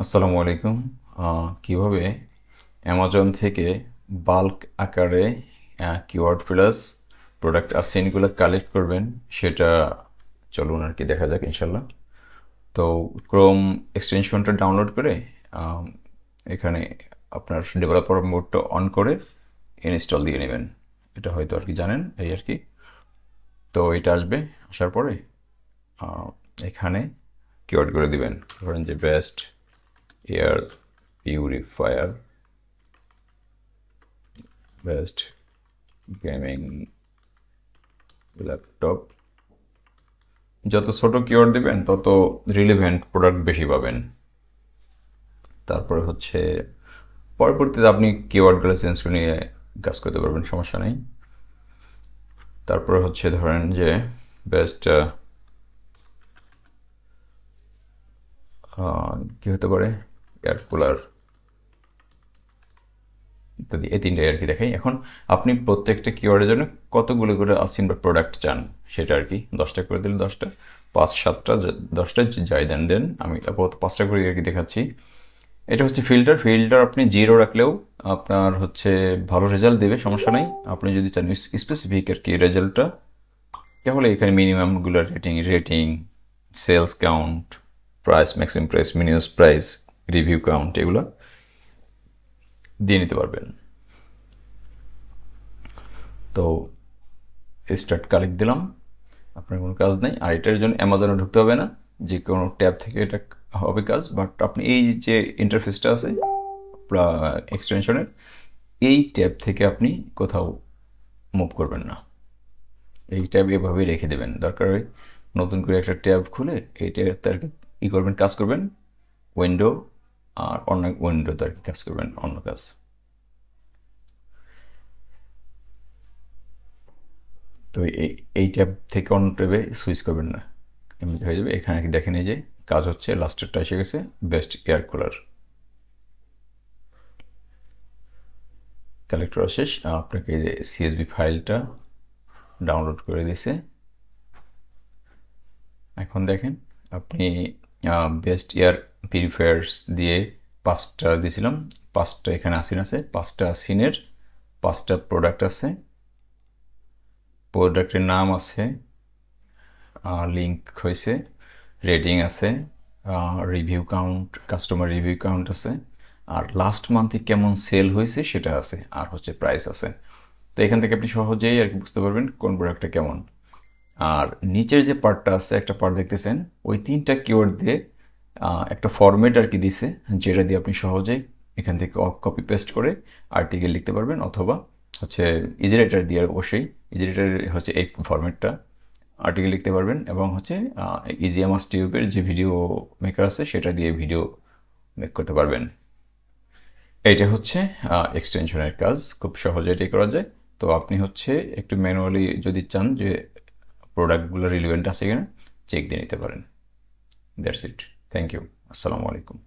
আসসালামু আলাইকুম। কিভাবে অ্যামাজন থেকে বাল্ক আকারে কিওয়ার্ড প্লাস প্রোডাক্ট অ্যাসাইনগুলো কালেক্ট করবেন সেটা চলুন আর কি দেখা যাক ইনশাল্লাহ। তো ক্রোম এক্সটেনশনটা ডাউনলোড করে আম, এখানে আপনার ডেভেলপার মোডটা অন করে ইনস্টল দিয়ে নেবেন। এটা হয়তো আর কি জানেন, এই আর কি। তো এটা আসবে, আসার পরে আহ, এখানে কিওয়ার্ড করে দিবেন। ধরেন যে best air purifier, best gaming laptop. যত ছোট কিওয়ার্ড দিবেন তত রিলেভেন্ট প্রোডাক্ট বেশি পাবেন। তারপরে হচ্ছে পরবর্তীতে আপনি কিওয়ার্ডগুলো চেঞ্জ করে নিয়ে কাজ করতে পারবেন, সমস্যা নেই। তারপরে হচ্ছে ধরেন যে বেস্ট কি হতে পারে, এয়ার কুলার ইত্যাদি, এই তিনটাই আর কি দেখাই। এখন আপনি প্রত্যেকটা কিওয়ার্ডের জন্য কতগুলো করে আসিন বা প্রোডাক্ট চান সেটা আর কি। 10টা করে দিলে 10টা, 5 7টা, 10টা যাই দেন দেন। আমি আপাতত 5টা করে আর কি দেখাচ্ছি। এটা হচ্ছে ফিল্টার আপনি জিরো রাখলেও আপনার হচ্ছে ভালো রেজাল্ট দেবে, সমস্যা নেই। আপনি যদি চান স্পেসিফিক আর কি রেজাল্টটা, তাহলে এখানে মিনিমামগুলো rating, sales count, price, maximum price, minimum price, review count, এগুলো দিয়ে নিতে পারবেন। তো স্টার্ট কালেক্ট দিলাম, আপনার কোনো কাজ নেই। আর এটার জন্য অ্যামাজনে ঢুকতে হবে না, যে কোনো ট্যাব থেকে এটা হবে কাজ। বাট আপনি এই যে ইন্টারফেসটা আছে এক্সটেনশনের, এই ট্যাব থেকে আপনি কোথাও মুভ করবেন না। এই ট্যাব এভাবেই রেখে দেবেন, দরকার হয় নতুন করে একটা ট্যাব খুলে এই ট্যাবতে আর কি ই করবেন, কাজ করবেন। উইন্ডো আর অন্য উইন্ডোতে আর কি কাজ করবেন, অন্য কাজ। তো এই ট্যাব থেকে অন্য ট্যাবে সুইচ করবেন না, এমনি হয়ে যাবে। এখানে কি দেখেন, এই যে কাজ হচ্ছে, লাস্টেরটা এসে গেছে, বেস্ট এয়ার কুলার। কালেক্টর শেষ, আপনাকে এই যে সিএসভি ফাইলটা ডাউনলোড করে দিছে। এখন দেখেন আপনি বেস্ট এয়ার পিউরিফায়ার্স দিয়ে 5টা দিয়েছিলাম, 5টা এখানে আসিন আছে, 5টা আসিনের 5টা প্রোডাক্ট আছে। প্রোডাক্টের নাম আছে, লিঙ্ক হয়েছে, রেটিং আছে, review count, customer review count আছে, আর লাস্ট মান্থে কেমন সেল হয়েছে সেটা আছে, আর হচ্ছে প্রাইস আছে। তো এখান থেকে আপনি সহজেই আর কি বুঝতে পারবেন কোন প্রোডাক্টটা কেমন। আর নিচের যে পার্টটা আছে, একটা পার্ট দেখতেছেন, ওই 3টা কিওয়ার্ড দিয়ে একটা ফরম্যাট আর কি দিছে, যেটা দিয়ে আপনি সহজেই এখান থেকে কপি পেস্ট করে আর্টিকেল লিখতে পারবেন, অথবা হচ্ছে ইজি রাইটার দিয়ে, অবশ্যই ইজি রাইটার হচ্ছে এই ফরম্যাটটা, আর্টিকেল লিখতে পারবেন। এবং হচ্ছে ইজিএমএস টিউবের যে ভিডিও মেকার আছে সেটা দিয়ে ভিডিও মেক করতে পারবেন। এইটা হচ্ছে এক্সটেনশনের কাজ, খুব সহজে এটাই করা যায়। তো আপনি হচ্ছে একটু ম্যানুয়ালি যদি চান যে প্রোডাক্টগুলো রিলিভেন্ট আছে কিনা, চেক দিয়ে নিতে পারেন। That's it. Thank you. আসসালামু আলাইকুম।